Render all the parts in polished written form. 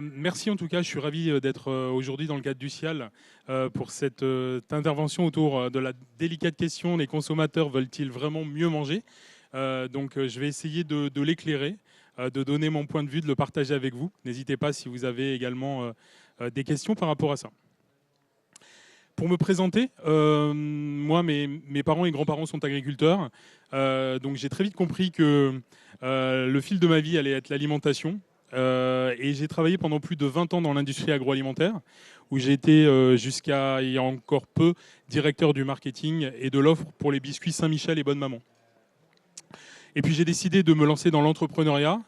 Merci en tout cas, je suis ravi d'être aujourd'hui dans le cadre du CIAL pour cette intervention autour de la délicate question, les consommateurs veulent-ils vraiment mieux manger? Je vais essayer de l'éclairer, de donner mon point de vue, de le partager avec vous. N'hésitez pas si vous avez également des questions par rapport à ça. Pour me présenter, moi, mes parents et grands-parents sont agriculteurs, donc j'ai très vite compris que le fil de ma vie allait être l'alimentation. Et j'ai travaillé pendant plus de 20 ans dans l'industrie agroalimentaire, où j'ai été jusqu'à il y a encore peu directeur du marketing et de l'offre pour les biscuits Saint-Michel et Bonne Maman. Et puis j'ai décidé de me lancer dans l'entrepreneuriat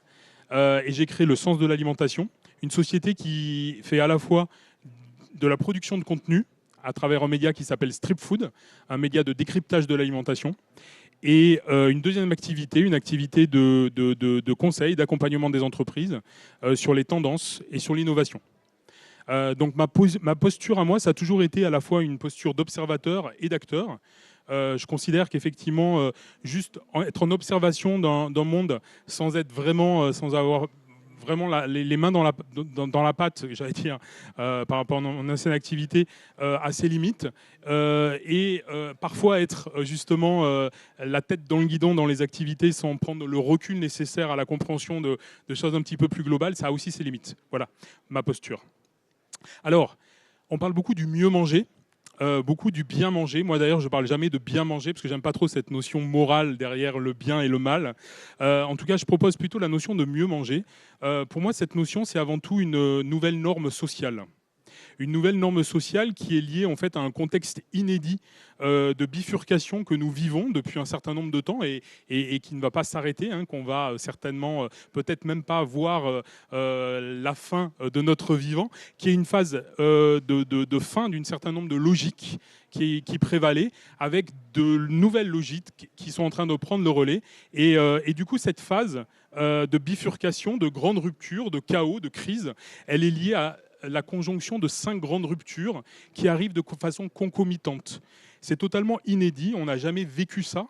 et j'ai créé le Sens de l'alimentation, une société qui fait à la fois de la production de contenu à travers un média qui s'appelle Strip Food, un média de décryptage de l'alimentation, et une deuxième activité, une activité de conseil, d'accompagnement des entreprises sur les tendances et sur l'innovation. Donc ma posture à moi, ça a toujours été à la fois une posture d'observateur et d'acteur. Je considère qu'effectivement, juste être en observation d'un monde sans être vraiment, sans avoir vraiment les mains dans la pâte, j'allais dire, par rapport à mon ancienne activité, à ses limites, et parfois être justement la tête dans le guidon dans les activités sans prendre le recul nécessaire à la compréhension de choses un petit peu plus globales, ça a aussi ses limites. Voilà ma posture. Alors, on parle beaucoup du mieux manger. Beaucoup du bien manger. Moi d'ailleurs, je ne parle jamais de bien manger parce que j'aime pas trop cette notion morale derrière le bien et le mal. En tout cas, je propose plutôt la notion de mieux manger. Pour moi, cette notion, c'est avant tout une nouvelle norme sociale. Une nouvelle norme sociale qui est liée en fait à un contexte inédit de bifurcation que nous vivons depuis un certain nombre de temps et qui ne va pas s'arrêter, hein, qu'on va certainement peut-être même pas voir la fin de notre vivant, qui est une phase de fin d'un certain nombre de logiques qui prévalait, avec de nouvelles logiques qui sont en train de prendre le relais. Et du coup, cette phase de bifurcation, de grande rupture, de chaos, de crise, elle est liée à la conjonction de 5 grandes ruptures qui arrivent de façon concomitante. C'est totalement inédit, on n'a jamais vécu ça.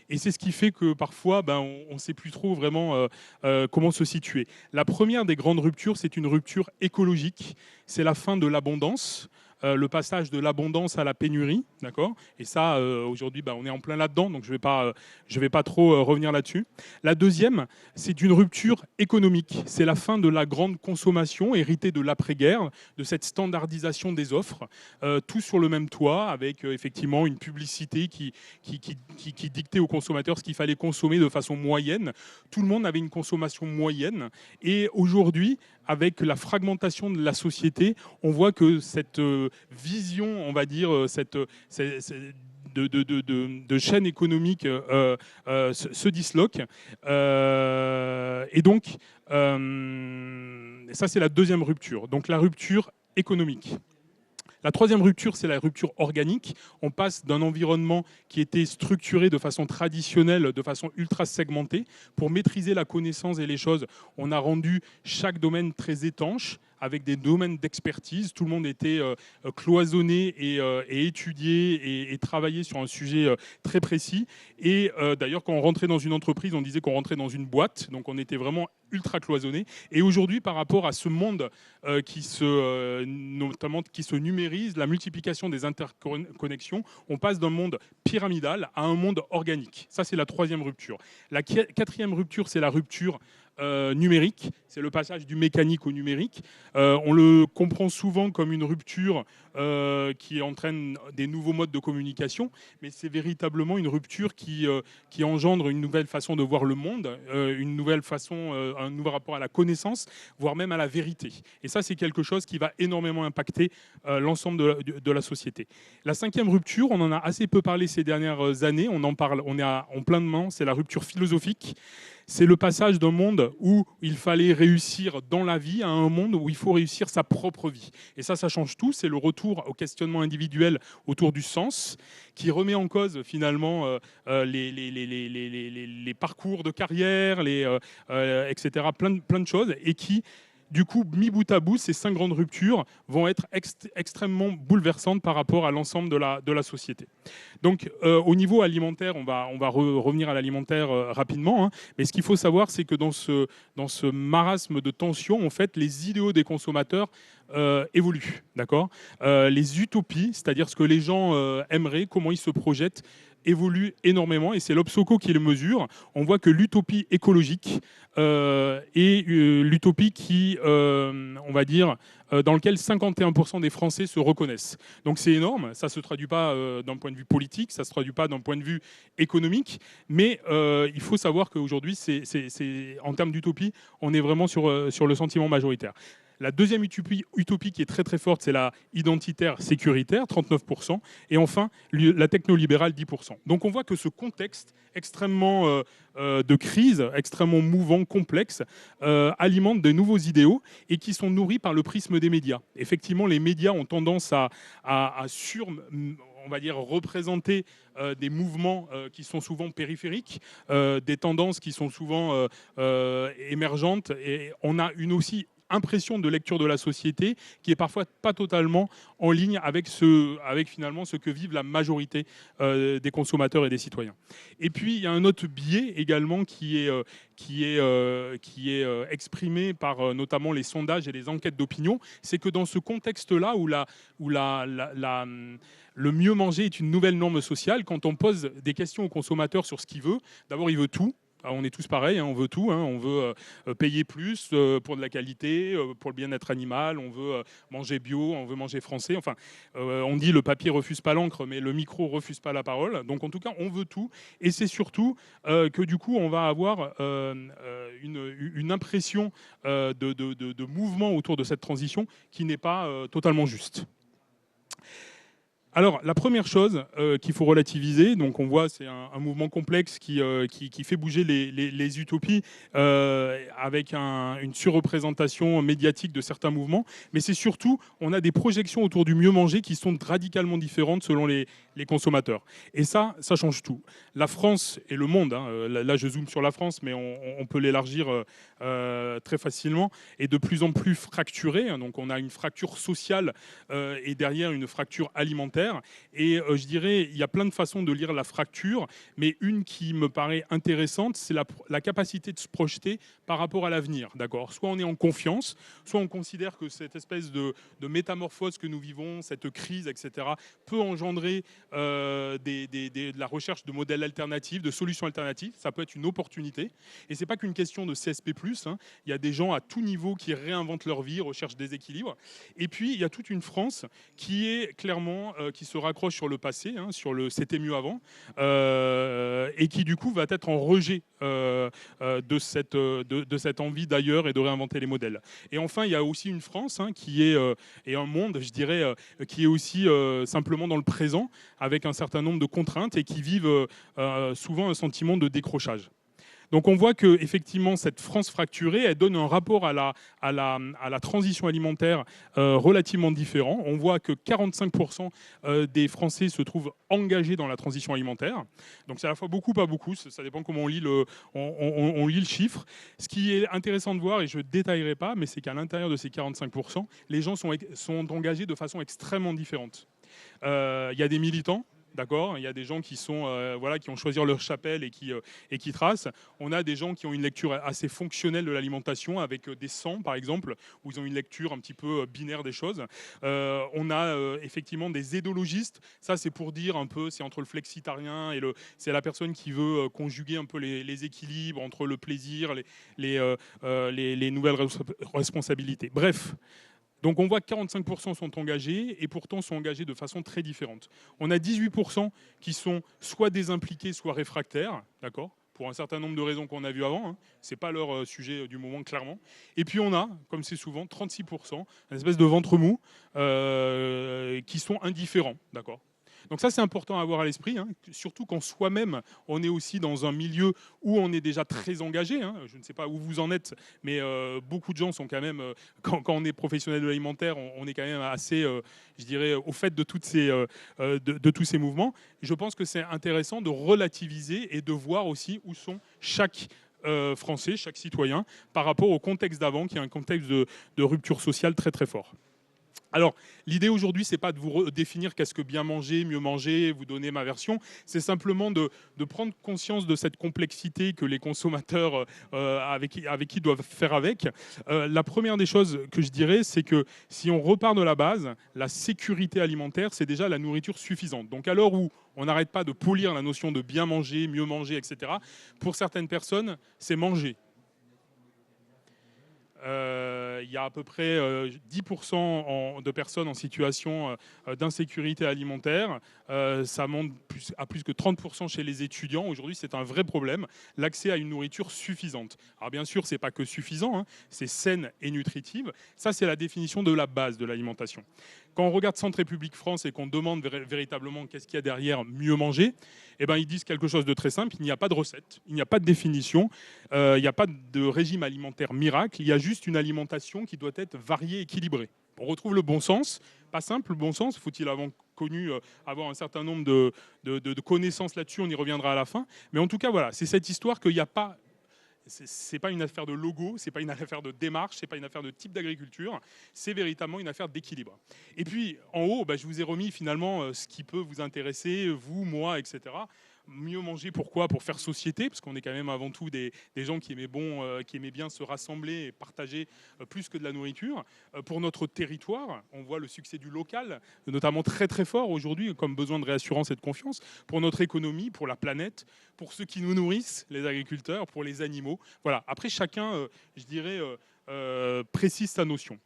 Et c'est ce qui fait que parfois, on ne sait plus trop vraiment comment se situer. La première des grandes ruptures, c'est une rupture écologique. C'est la fin de l'abondance, le passage de l'abondance à la pénurie, d'accord. Et ça, aujourd'hui, on est en plein là-dedans, donc je vais pas trop revenir là-dessus. La deuxième, c'est une rupture économique. C'est la fin de la grande consommation héritée de l'après-guerre, de cette standardisation des offres, tout sur le même toit, avec effectivement une publicité qui dictait aux consommateurs ce qu'il fallait consommer de façon moyenne. Tout le monde avait une consommation moyenne. Et aujourd'hui, avec la fragmentation de la société, on voit que cette vision, on va dire, de chaîne économique se disloque. Et donc, ça, c'est la deuxième rupture. Donc, la rupture économique. La troisième rupture, c'est la rupture organique. On passe d'un environnement qui était structuré de façon traditionnelle, de façon ultra segmentée. Pour maîtriser la connaissance et les choses, on a rendu chaque domaine très étanche, avec des domaines d'expertise. Tout le monde était cloisonné et étudié et travaillé sur un sujet très précis. Et d'ailleurs, quand on rentrait dans une entreprise, on disait qu'on rentrait dans une boîte. Donc on était vraiment ultra cloisonné. Et aujourd'hui, par rapport à ce monde notamment qui se numérise, la multiplication des interconnexions, on passe d'un monde pyramidal à un monde organique. Ça, c'est la troisième rupture. La quatrième rupture, c'est la rupture numérique, c'est le passage du mécanique au numérique. On le comprend souvent comme une rupture qui entraîne des nouveaux modes de communication, mais c'est véritablement une rupture qui engendre une nouvelle façon de voir le monde, une nouvelle façon, un nouveau rapport à la connaissance, voire même à la vérité. Et ça, c'est quelque chose qui va énormément impacter l'ensemble de la société. La cinquième rupture, on en a assez peu parlé ces dernières années, on en parle, on est en plein dedans, c'est la rupture philosophique. C'est le passage d'un monde où il fallait réussir dans la vie à un monde où il faut réussir sa propre vie. Et ça change tout. C'est le retour au questionnement individuel autour du sens qui remet en cause finalement les parcours de carrière, etc. Plein de choses et qui Du coup, mis bout à bout, ces 5 grandes ruptures vont être extrêmement bouleversantes par rapport à l'ensemble de la société. Donc, au niveau alimentaire, on va revenir à l'alimentaire rapidement. Hein, mais ce qu'il faut savoir, c'est que dans ce marasme de tension, en fait, les idéaux des consommateurs évoluent. D'accord. Les utopies, c'est-à-dire ce que les gens aimeraient, comment ils se projettent, évolue énormément et c'est l'Obsoco qui le mesure. On voit que l'utopie écologique est l'utopie qui, on va dire, dans lequel 51% des Français se reconnaissent. Donc c'est énorme, ça ne se traduit pas d'un point de vue politique, ça ne se traduit pas d'un point de vue économique, mais il faut savoir qu'aujourd'hui, en termes d'utopie, on est vraiment sur le sentiment majoritaire. La deuxième utopie qui est très très forte, c'est la identitaire sécuritaire, 39%. Et enfin, la technolibérale, 10%. Donc on voit que ce contexte extrêmement de crise, extrêmement mouvant, complexe, alimente de nouveaux idéaux et qui sont nourris par le prisme des médias. Effectivement, les médias ont tendance à on va dire, représenter des mouvements qui sont souvent périphériques, des tendances qui sont souvent émergentes. Et on a une aussi impression de lecture de la société qui est parfois pas totalement en ligne avec finalement ce que vivent la majorité des consommateurs et des citoyens. Et puis il y a un autre biais également qui est exprimé par notamment les sondages et les enquêtes d'opinion, c'est que dans ce contexte-là où le mieux manger est une nouvelle norme sociale, quand on pose des questions au consommateur sur ce qu'il veut, d'abord il veut tout. On est tous pareils, hein, on veut tout, hein, on veut payer plus pour de la qualité, pour le bien-être animal, on veut manger bio, on veut manger français. Enfin, on dit le papier refuse pas l'encre, mais le micro refuse pas la parole. Donc en tout cas, on veut tout. Et c'est surtout que du coup, on va avoir une impression de mouvement autour de cette transition qui n'est pas totalement juste. Alors, la première chose qu'il faut relativiser, donc on voit c'est un mouvement complexe qui fait bouger les utopies avec une surreprésentation médiatique de certains mouvements, mais c'est surtout, on a des projections autour du mieux manger qui sont radicalement différentes selon les consommateurs. Et ça change tout. La France et le monde, hein, là je zoome sur la France, mais on peut l'élargir très facilement, est de plus en plus fracturé. Donc on a une fracture sociale et derrière une fracture alimentaire. Et je dirais, il y a plein de façons de lire la fracture, mais une qui me paraît intéressante, c'est la capacité de se projeter par rapport à l'avenir. D'accord ? Soit on est en confiance, soit on considère que cette espèce de métamorphose que nous vivons, cette crise, etc., peut engendrer de la recherche de modèles alternatifs, de solutions alternatives. Ça peut être une opportunité. Et ce n'est pas qu'une question de CSP+. Hein. Il y a des gens à tout niveau qui réinventent leur vie, recherchent des équilibres. Et puis, il y a toute une France qui est clairement qui se raccroche sur le passé, hein, sur le c'était mieux avant, et qui du coup va être en rejet de cette envie d'ailleurs et de réinventer les modèles. Et enfin, il y a aussi une France hein, qui est et un monde, je dirais, qui est aussi simplement dans le présent, avec un certain nombre de contraintes et qui vivent souvent un sentiment de décrochage. Donc on voit que effectivement cette France fracturée, elle donne un rapport à la transition alimentaire relativement différent. On voit que 45% des Français se trouvent engagés dans la transition alimentaire. Donc c'est à la fois beaucoup, pas beaucoup. Ça dépend comment on lit le chiffre. Ce qui est intéressant de voir, et je ne détaillerai pas, mais c'est qu'à l'intérieur de ces 45%, les gens sont engagés de façon extrêmement différente. Il y a des militants. D'accord, il y a des gens qui sont qui ont choisi leur chapelle et qui tracent. On a des gens qui ont une lecture assez fonctionnelle de l'alimentation avec des 100 par exemple, où ils ont une lecture un petit peu binaire des choses. On a effectivement des édologistes. Ça c'est pour dire un peu, c'est entre le flexitarien et c'est la personne qui veut conjuguer un peu les équilibres entre le plaisir, les nouvelles responsabilités. Bref. Donc on voit que 45% sont engagés et pourtant sont engagés de façon très différente. On a 18% qui sont soit désimpliqués, soit réfractaires, d'accord, pour un certain nombre de raisons qu'on a vues avant. Hein. Ce n'est pas leur sujet du moment, clairement. Et puis on a, comme c'est souvent, 36%, une espèce de ventre mou, qui sont indifférents, d'accord. Donc ça, c'est important à avoir à l'esprit, hein, surtout quand soi-même, on est aussi dans un milieu où on est déjà très engagé. Hein. Je ne sais pas où vous en êtes, mais beaucoup de gens sont quand même, quand on est professionnel de l'alimentaire, on est quand même assez, je dirais, au fait de tous ces mouvements. Je pense que c'est intéressant de relativiser et de voir aussi où sont chaque français, chaque citoyen, par rapport au contexte d'avant, qui est un contexte de rupture sociale très très fort. Alors, l'idée aujourd'hui, c'est pas de vous définir qu'est-ce que bien manger, mieux manger, vous donner ma version. C'est simplement de prendre conscience de cette complexité que les consommateurs avec qui doivent faire avec. La première des choses que je dirais, c'est que si on repart de la base, la sécurité alimentaire, c'est déjà la nourriture suffisante. Donc, à l'heure où on n'arrête pas de polir la notion de bien manger, mieux manger, etc., pour certaines personnes, c'est manger. Il y a à peu près 10% de personnes en situation d'insécurité alimentaire. Ça monte à plus que 30% chez les étudiants. Aujourd'hui, c'est un vrai problème, l'accès à une nourriture suffisante. Alors bien sûr, c'est pas que suffisant, hein, c'est saine et nutritive. Ça, c'est la définition de la base de l'alimentation. Quand on regarde Santé publique France et qu'on demande véritablement qu'est-ce qu'il y a derrière mieux manger, eh ben, ils disent quelque chose de très simple. Il n'y a pas de recette, il n'y a pas de définition, il n'y a pas de régime alimentaire miracle, il y a juste une alimentation qui doit être variée et équilibrée. On retrouve le bon sens, pas simple le bon sens, faut-il avoir un certain nombre de connaissances là-dessus, on y reviendra à la fin. Mais en tout cas, voilà, c'est cette histoire qu'il n'y a pas. C'est pas une affaire de logo, c'est pas une affaire de démarche, c'est pas une affaire de type d'agriculture, c'est véritablement une affaire d'équilibre. Et puis en haut, je vous ai remis finalement ce qui peut vous intéresser, vous, moi, etc. Mieux manger, pourquoi? Pour faire société, parce qu'on est quand même avant tout des gens qui aimaient bien se rassembler et partager plus que de la nourriture. Pour notre territoire, on voit le succès du local, notamment très très fort aujourd'hui, comme besoin de réassurance et de confiance. Pour notre économie, pour la planète, pour ceux qui nous nourrissent, les agriculteurs, pour les animaux. Voilà. Après, chacun, je dirais, précise sa notion.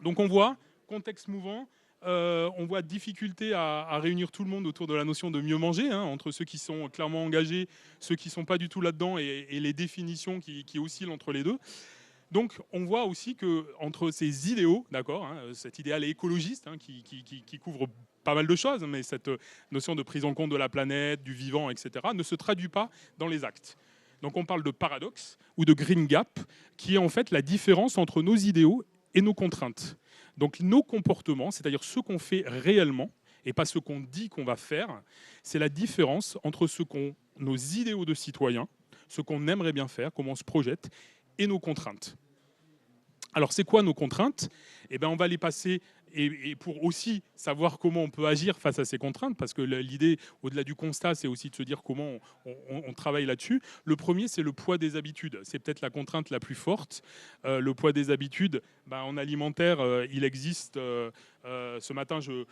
Donc on voit, contexte mouvant, on voit difficulté à réunir tout le monde autour de la notion de mieux manger, hein, entre ceux qui sont clairement engagés, ceux qui ne sont pas du tout là-dedans, et les définitions qui oscillent entre les deux. Donc on voit aussi que entre ces idéaux, d'accord, hein, cet idéal écologiste hein, qui couvre pas mal de choses, mais cette notion de prise en compte de la planète, du vivant, etc., ne se traduit pas dans les actes. Donc on parle de paradoxe ou de green gap, qui est en fait la différence entre nos idéaux et nos contraintes. Donc nos comportements, c'est-à-dire ce qu'on fait réellement, et pas ce qu'on dit qu'on va faire, c'est la différence entre nos idéaux de citoyens, ce qu'on aimerait bien faire, comment on se projette, et nos contraintes. Alors c'est quoi nos contraintes? Eh bien on va les passer, et pour aussi savoir comment on peut agir face à ces contraintes, parce que l'idée, au-delà du constat, c'est aussi de se dire comment on travaille là-dessus. Le premier, c'est le poids des habitudes. C'est peut-être la contrainte la plus forte. Le poids des habitudes, en alimentaire, il existe. Ce matin, je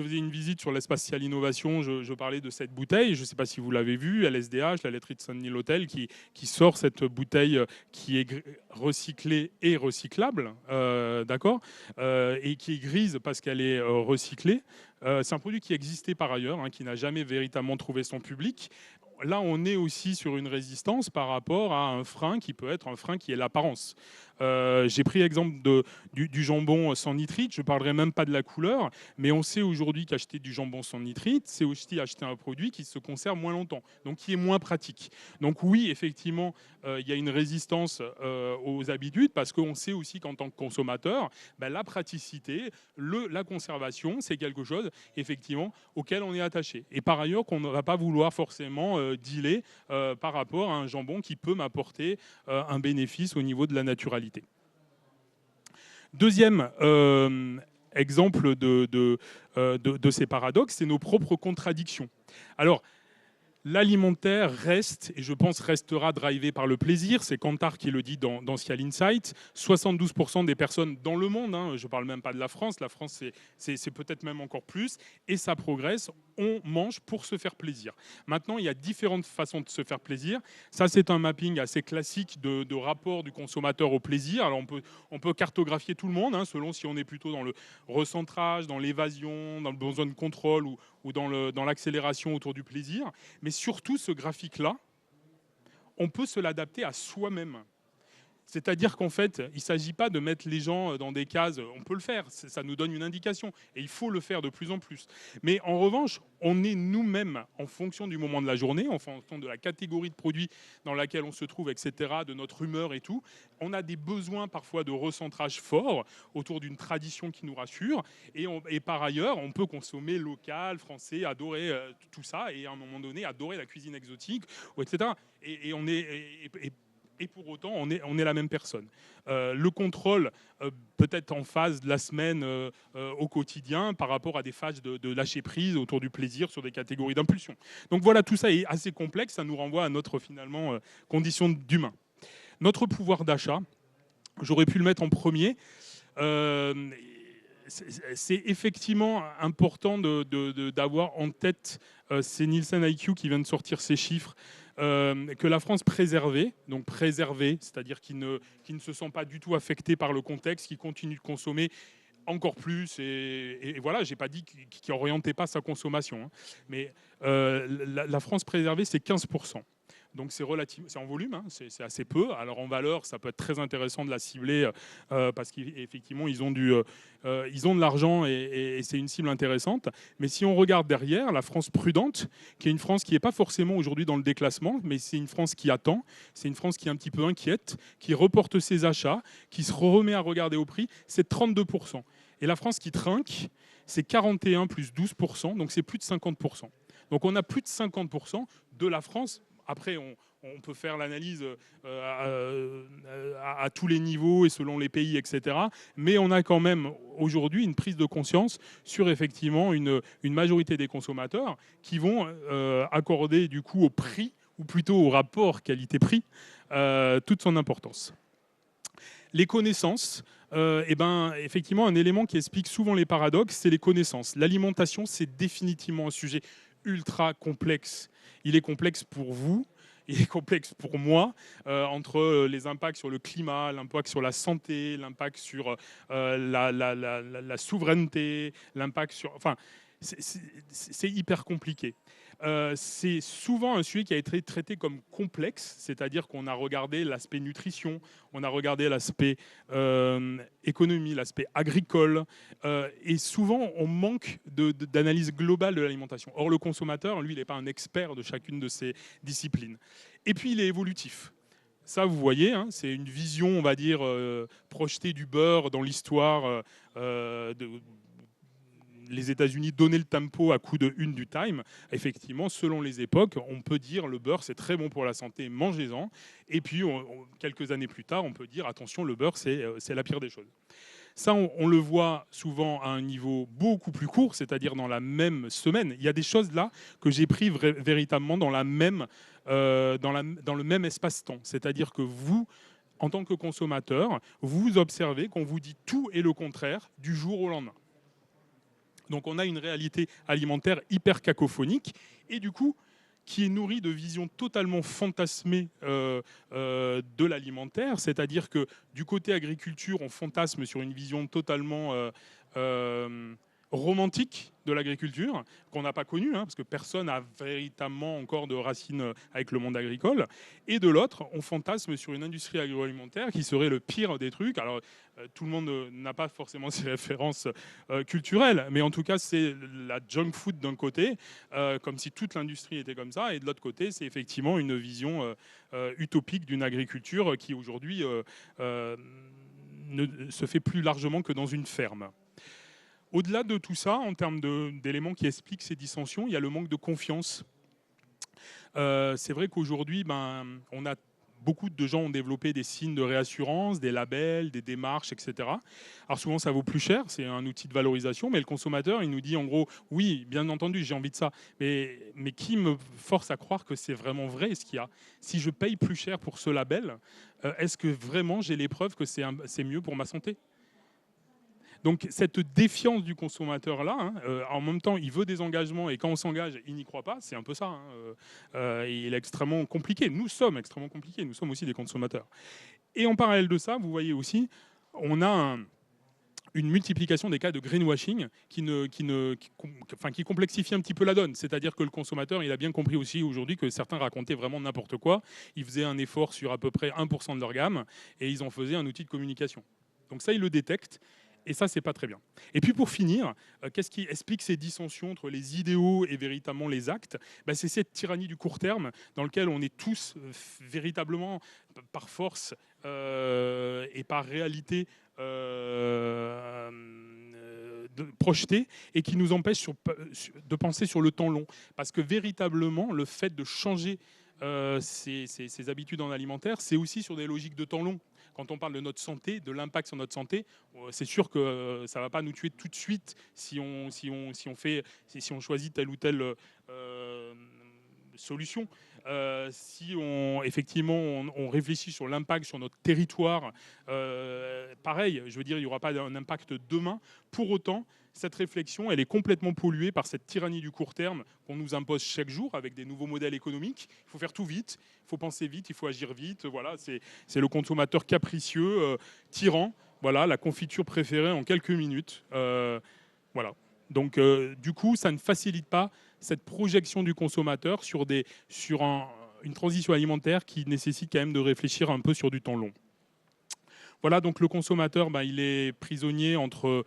faisais une visite sur l'espace Cial Innovation, je parlais de cette bouteille, je ne sais pas si vous l'avez vue, LSDH, la laiterie de Sunny Hotel, qui sort cette bouteille qui est recyclée et recyclable, d'accord, et qui est grise parce qu'elle est recyclée. C'est un produit qui existait par ailleurs, hein, qui n'a jamais véritablement trouvé son public. Là, on est aussi sur une résistance par rapport à un frein qui peut être un frein qui est l'apparence. J'ai pris l'exemple du jambon sans nitrite, je ne parlerai même pas de la couleur, mais on sait aujourd'hui qu'acheter du jambon sans nitrite, c'est aussi acheter un produit qui se conserve moins longtemps, donc qui est moins pratique. Donc oui, effectivement, il y a une résistance aux habitudes, parce qu'on sait aussi qu'en tant que consommateur, la praticité, la conservation, c'est quelque chose, effectivement, auquel on est attaché. Et par ailleurs, qu'on ne va pas vouloir forcément dealer par rapport à un jambon qui peut m'apporter un bénéfice au niveau de la naturalité. Deuxième exemple de ces paradoxes, c'est nos propres contradictions. Alors, l'alimentaire reste, et je pense restera drivé par le plaisir, c'est Kantar qui le dit dans Cial Insight, 72% des personnes dans le monde, hein, je ne parle même pas de la France c'est peut-être même encore plus, et ça progresse, on mange pour se faire plaisir. Maintenant, il y a différentes façons de se faire plaisir. Ça, c'est un mapping assez classique de rapport du consommateur au plaisir. Alors, on peut cartographier tout le monde, hein, selon si on est plutôt dans le recentrage, dans l'évasion, dans le besoin de contrôle ou dans l'accélération autour du plaisir. Mais surtout, ce graphique-là, on peut se l'adapter à soi-même. C'est-à-dire qu'en fait, il ne s'agit pas de mettre les gens dans des cases, on peut le faire, ça nous donne une indication, et il faut le faire de plus en plus. Mais en revanche, on est nous-mêmes, en fonction du moment de la journée, en fonction de la catégorie de produits dans laquelle on se trouve, etc., de notre humeur et tout, on a des besoins parfois de recentrage fort autour d'une tradition qui nous rassure, et par ailleurs, on peut consommer local, français, adorer tout ça, et à un moment donné, adorer la cuisine exotique, etc. Et pour autant, on est la même personne. Le contrôle peut être en phase de la semaine au quotidien par rapport à des phases de lâcher prise autour du plaisir sur des catégories d'impulsion. Donc voilà, tout ça est assez complexe, ça nous renvoie à notre finalement condition d'humain. Notre pouvoir d'achat, j'aurais pu le mettre en premier. Euh, c'est effectivement important d'avoir en tête, c'est Nielsen IQ qui vient de sortir ces chiffres, que la France préservée, donc préservée, c'est-à-dire qui ne se sent pas du tout affectée par le contexte, qui continue de consommer encore plus, et voilà, j'ai pas dit qu'il n'orientait pas sa consommation, hein, mais la France préservée, c'est 15%. Donc c'est relatif, c'est en volume, hein, c'est assez peu. Alors en valeur, ça peut être très intéressant de la cibler parce qu'effectivement ils ont ils ont de l'argent et c'est une cible intéressante. Mais si on regarde derrière, la France prudente, qui est une France qui n'est pas forcément aujourd'hui dans le déclassement, mais c'est une France qui attend, c'est une France qui est un petit peu inquiète, qui reporte ses achats, qui se remet à regarder au prix, c'est 32%. Et la France qui trinque, c'est 41 plus 12%, donc c'est plus de 50%. Donc on a plus de 50% de la France. Après, on peut faire l'analyse à tous les niveaux et selon les pays, etc. Mais on a quand même aujourd'hui une prise de conscience sur effectivement une majorité des consommateurs qui vont accorder du coup au prix, ou plutôt au rapport qualité-prix, toute son importance. Les connaissances, effectivement, un élément qui explique souvent les paradoxes, c'est les connaissances. L'alimentation, c'est définitivement un sujet ultra complexe. Il est complexe pour vous, il est complexe pour moi, entre les impacts sur le climat, l'impact sur la santé, l'impact sur la souveraineté, l'impact sur... Enfin, c'est hyper compliqué. C'est souvent un sujet qui a été traité comme complexe, c'est-à-dire qu'on a regardé l'aspect nutrition, on a regardé l'aspect économie, l'aspect agricole, et souvent on manque d'analyse globale de l'alimentation. Or le consommateur, lui, il n'est pas un expert de chacune de ces disciplines. Et puis il est évolutif. Ça, vous voyez, hein, c'est une vision, on va dire, projetée du beurre dans l'histoire les États-Unis donnaient le tempo à coup de une du Time. Effectivement, selon les époques, on peut dire le beurre c'est très bon pour la santé, mangez-en. Et puis quelques années plus tard, on peut dire attention, le beurre c'est la pire des choses. Ça, on le voit souvent à un niveau beaucoup plus court, c'est-à-dire dans la même semaine. Il y a des choses là que j'ai pris véritablement dans la même, dans le même espace-temps. C'est-à-dire que vous, en tant que consommateur, vous observez qu'on vous dit tout et le contraire du jour au lendemain. Donc on a une réalité alimentaire hyper cacophonique et du coup qui est nourrie de visions totalement fantasmées de l'alimentaire, c'est-à-dire que du côté agriculture, on fantasme sur une vision totalement romantique de l'agriculture, qu'on n'a pas connue, hein, parce que personne n'a véritablement encore de racines avec le monde agricole. Et de l'autre, on fantasme sur une industrie agroalimentaire qui serait le pire des trucs. Alors, tout le monde n'a pas forcément ces références culturelles, mais en tout cas, c'est la junk food d'un côté, comme si toute l'industrie était comme ça, et de l'autre côté, c'est effectivement une vision utopique d'une agriculture qui aujourd'hui ne se fait plus largement que dans une ferme. Au-delà de tout ça, en termes d'éléments qui expliquent ces dissensions, il y a le manque de confiance. C'est vrai qu'aujourd'hui, on a beaucoup de gens ont développé des signes de réassurance, des labels, des démarches, etc. Alors souvent, ça vaut plus cher, c'est un outil de valorisation, mais le consommateur, il nous dit en gros, oui, bien entendu, j'ai envie de ça, mais qui me force à croire que c'est vraiment vrai ce qu'il y a? Si je paye plus cher pour ce label, est-ce que vraiment j'ai les preuves que c'est mieux pour ma santé? Donc cette défiance du consommateur là, hein, en même temps, il veut des engagements et quand on s'engage, il n'y croit pas. C'est un peu ça. Hein, il est extrêmement compliqué. Nous sommes extrêmement compliqués. Nous sommes aussi des consommateurs. Et en parallèle de ça, vous voyez aussi, on a une multiplication des cas de greenwashing qui complexifie un petit peu la donne. C'est-à-dire que le consommateur, il a bien compris aussi aujourd'hui que certains racontaient vraiment n'importe quoi. Ils faisaient un effort sur à peu près 1% de leur gamme et ils en faisaient un outil de communication. Donc ça, ils le détectent. Et ça, c'est pas très bien. Et puis pour finir, qu'est-ce qui explique ces dissensions entre les idéaux et véritablement les actes? C'est cette tyrannie du court terme dans lequel on est tous véritablement, par force et par réalité, projetés et qui nous empêche de penser sur le temps long. Parce que véritablement, le fait de changer ses habitudes en alimentaire, c'est aussi sur des logiques de temps long. Quand on parle de notre santé, de l'impact sur notre santé, c'est sûr que ça ne va pas nous tuer tout de suite si on choisit telle ou telle solution. Si effectivement on réfléchit sur l'impact sur notre territoire, pareil, je veux dire, il n'y aura pas un impact demain. Pour autant, cette réflexion, elle est complètement polluée par cette tyrannie du court terme qu'on nous impose chaque jour avec des nouveaux modèles économiques. Il faut faire tout vite, il faut penser vite, il faut agir vite. Voilà, c'est le consommateur capricieux, tyran. Voilà, la confiture préférée en quelques minutes. Voilà. Donc, du coup, ça ne facilite pas cette projection du consommateur sur une transition alimentaire qui nécessite quand même de réfléchir un peu sur du temps long. Voilà, donc le consommateur, il est prisonnier entre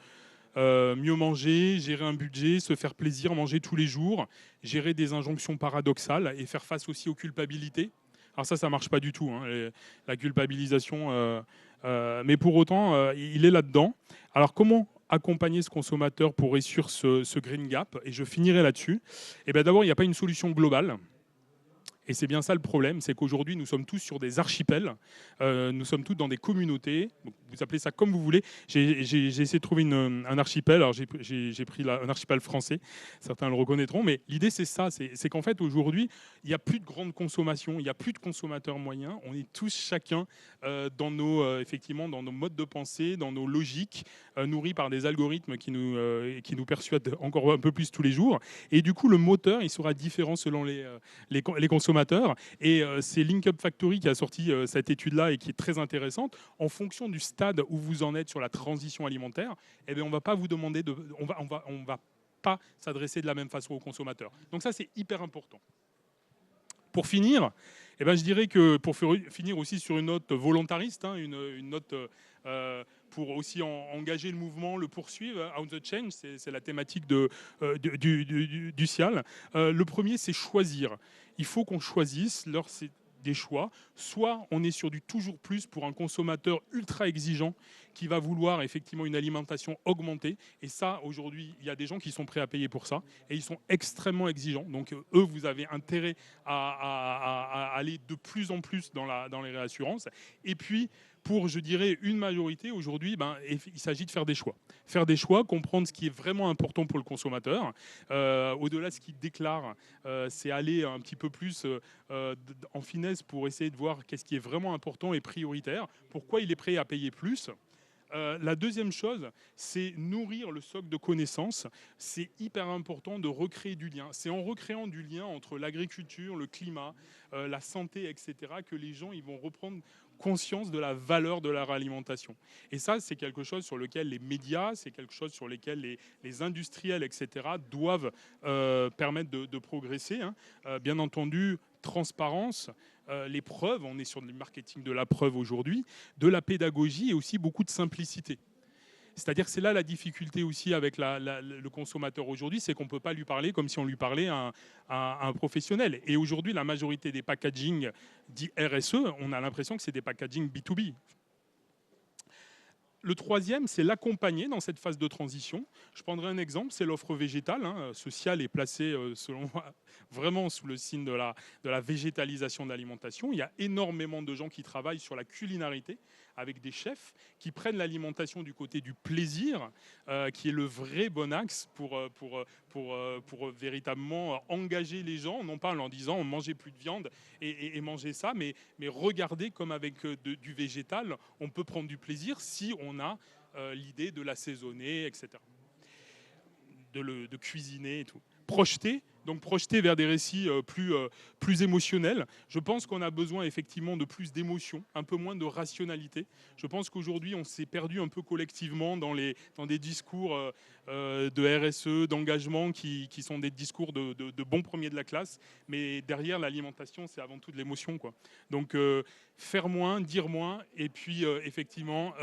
mieux manger, gérer un budget, se faire plaisir, manger tous les jours, gérer des injonctions paradoxales et faire face aussi aux culpabilités. Alors ça marche pas du tout, hein, la culpabilisation. Mais pour autant, il est là-dedans. Alors comment accompagner ce consommateur pour réussir ce green gap? Et je finirai là-dessus. Et d'abord, il n'y a pas une solution globale. Et c'est bien ça le problème, c'est qu'aujourd'hui, nous sommes tous sur des archipels, nous sommes tous dans des communautés, vous appelez ça comme vous voulez. J'ai essayé de trouver un archipel, alors j'ai pris un archipel français, certains le reconnaîtront, mais l'idée c'est ça, c'est qu'en fait aujourd'hui, il n'y a plus de grande consommation, il n'y a plus de consommateurs moyens, on est tous chacun effectivement, dans nos modes de pensée, dans nos logiques, nourris par des algorithmes qui nous persuadent encore un peu plus tous les jours. Et du coup, le moteur, il sera différent selon les consommateurs. Et c'est Link Up Factory qui a sorti cette étude-là et qui est très intéressante. En fonction du stade où vous en êtes sur la transition alimentaire, on va pas vous demander on va pas s'adresser de la même façon aux consommateurs. Donc ça, c'est hyper important. Pour finir, je dirais que pour finir aussi sur une note volontariste, une note pour aussi engager le mouvement, le poursuivre, On the Change, c'est la thématique du CIAL. Le premier, c'est choisir. Il faut qu'on choisisse, c'est des choix. Soit on est sur du toujours plus pour un consommateur ultra exigeant qui va vouloir effectivement une alimentation augmentée. Et ça, aujourd'hui, il y a des gens qui sont prêts à payer pour ça. Et ils sont extrêmement exigeants. Donc, eux, vous avez intérêt à aller de plus en plus dans les réassurances. Et puis, pour, je dirais, une majorité, aujourd'hui, il s'agit de faire des choix. Faire des choix, comprendre ce qui est vraiment important pour le consommateur. Au-delà de ce qu'il déclare, c'est aller un petit peu plus en finesse pour essayer de voir qu'est-ce qui est vraiment important et prioritaire, pourquoi il est prêt à payer plus. La deuxième chose, c'est nourrir le socle de connaissances. C'est hyper important de recréer du lien. C'est en recréant du lien entre l'agriculture, le climat, la santé, etc., que les gens ils vont reprendre conscience de la valeur de leur alimentation. Et ça, c'est quelque chose sur lequel les médias, c'est quelque chose sur lequel les industriels, etc., doivent permettre de progresser. Bien entendu, transparence, les preuves, on est sur le marketing de la preuve aujourd'hui, de la pédagogie et aussi beaucoup de simplicité. C'est-à-dire que c'est là la difficulté aussi avec le consommateur aujourd'hui, c'est qu'on ne peut pas lui parler comme si on lui parlait à un professionnel. Et aujourd'hui, la majorité des packaging dits RSE, on a l'impression que c'est des packaging B2B. Le troisième, c'est l'accompagner dans cette phase de transition. Je prendrai un exemple, c'est l'offre végétale. Ce CIAL est placé, selon moi, vraiment sous le signe de la végétalisation de l'alimentation. Il y a énormément de gens qui travaillent sur la culinarité, avec des chefs qui prennent l'alimentation du côté du plaisir, qui est le vrai bon axe pour véritablement engager les gens, non pas en leur disant mangez plus de viande et mangez ça, mais regardez comme avec du végétal, on peut prendre du plaisir si on a l'idée de l'assaisonner, etc., de cuisiner et tout. projeter. Donc projeter vers des récits plus émotionnels. Je pense qu'on a besoin effectivement de plus d'émotion, un peu moins de rationalité. Je pense qu'aujourd'hui, on s'est perdu un peu collectivement dans des discours de RSE, d'engagement, qui sont des discours de bons premiers de la classe. Mais derrière, l'alimentation, c'est avant tout de l'émotion, quoi. Donc faire moins, dire moins, et puis effectivement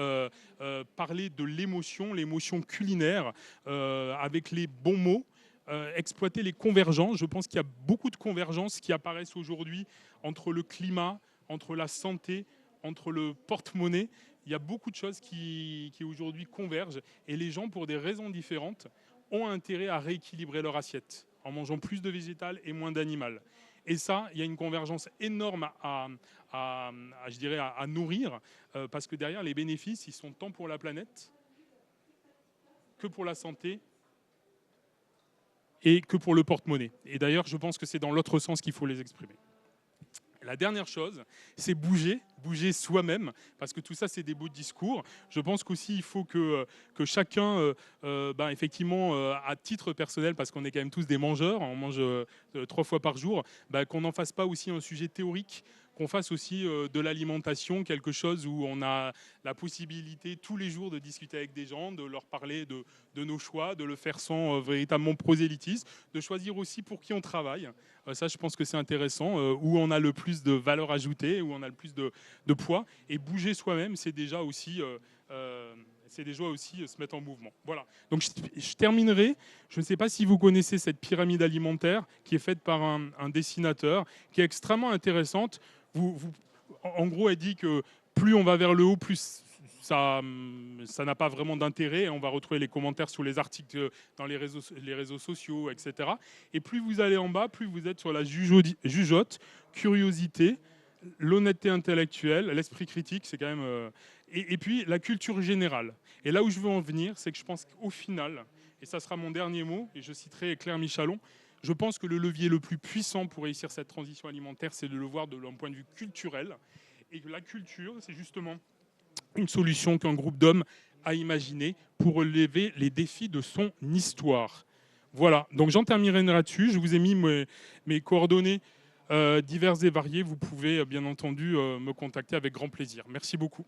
parler de l'émotion culinaire avec les bons mots. Exploiter les convergences. Je pense qu'il y a beaucoup de convergences qui apparaissent aujourd'hui entre le climat, entre la santé, entre le porte-monnaie. Il y a beaucoup de choses qui aujourd'hui convergent et les gens, pour des raisons différentes, ont intérêt à rééquilibrer leur assiette en mangeant plus de végétal et moins d'animal. Et ça, il y a une convergence énorme je dirais, à nourrir parce que derrière, les bénéfices, ils sont tant pour la planète que pour la santé et que pour le porte-monnaie. Et d'ailleurs, je pense que c'est dans l'autre sens qu'il faut les exprimer. La dernière chose, c'est bouger soi-même, parce que tout ça, c'est des beaux discours. Je pense qu'aussi, il faut que chacun, effectivement, à titre personnel, parce qu'on est quand même tous des mangeurs, on mange 3 fois par jour, qu'on n'en fasse pas aussi un sujet théorique, qu'on fasse aussi de l'alimentation quelque chose où on a la possibilité tous les jours de discuter avec des gens, de leur parler de nos choix, de le faire sans véritablement prosélytisme, de choisir aussi pour qui on travaille. Ça, je pense que c'est intéressant, où on a le plus de valeur ajoutée, où on a le plus de poids. Et bouger soi-même, c'est déjà aussi se mettre en mouvement. Voilà. Donc je terminerai. Je ne sais pas si vous connaissez cette pyramide alimentaire qui est faite par un dessinateur, qui est extrêmement intéressante. En gros, elle dit que plus on va vers le haut, plus ça n'a pas vraiment d'intérêt. On va retrouver les commentaires sous les articles dans les réseaux sociaux, etc. Et plus vous allez en bas, plus vous êtes sur la jugeote, curiosité, l'honnêteté intellectuelle, l'esprit critique, c'est quand même... et puis la culture générale. Et là où je veux en venir, c'est que je pense qu'au final, et ça sera mon dernier mot, et je citerai Claire Michalon, je pense que le levier le plus puissant pour réussir cette transition alimentaire, c'est de le voir d'un point de vue culturel. Et que la culture, c'est justement une solution qu'un groupe d'hommes a imaginée pour relever les défis de son histoire. Voilà, donc j'en terminerai là-dessus. Je vous ai mis mes coordonnées diverses et variées. Vous pouvez bien entendu me contacter avec grand plaisir. Merci beaucoup.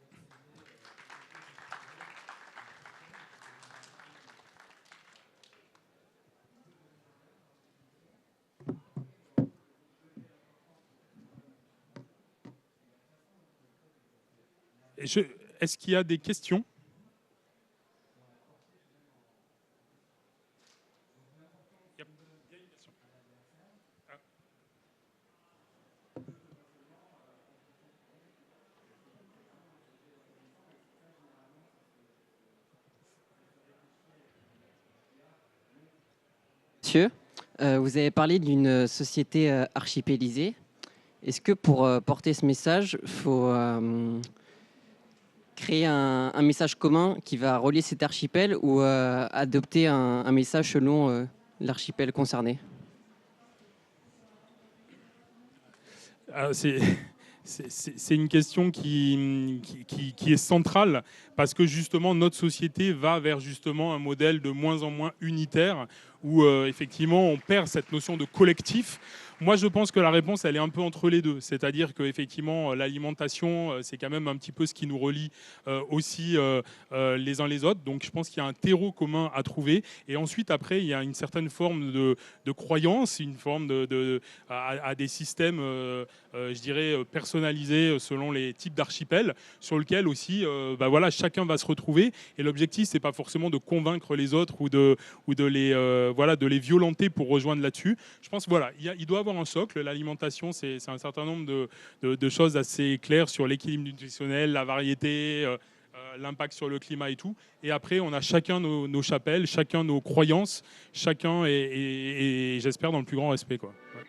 Est-ce qu'il y a des questions ? Monsieur, vous avez parlé d'une société archipélisée. Est-ce que pour porter ce message, il faut créer un message commun qui va relier cet archipel ou adopter un message selon l'archipel concerné ? C'est une question qui est centrale parce que justement notre société va vers justement un modèle de moins en moins unitaire où effectivement on perd cette notion de collectif. Moi je pense que la réponse elle est un peu entre les deux, c'est-à-dire que effectivement l'alimentation c'est quand même un petit peu ce qui nous relie aussi les uns les autres, donc je pense qu'il y a un terreau commun à trouver et ensuite après il y a une certaine forme de croyance, une forme à des systèmes je dirais personnalisés selon les types d'archipels sur lequel aussi voilà, chacun va se retrouver et l'objectif c'est pas forcément de convaincre les autres ou de les violenter pour rejoindre là-dessus. Je pense voilà, il doit avoir un socle. L'alimentation, c'est un certain nombre de choses assez claires sur l'équilibre nutritionnel, la variété, l'impact sur le climat et tout. Et après, on a chacun nos chapelles, chacun nos croyances, chacun et j'espère dans le plus grand respect, quoi. Ouais.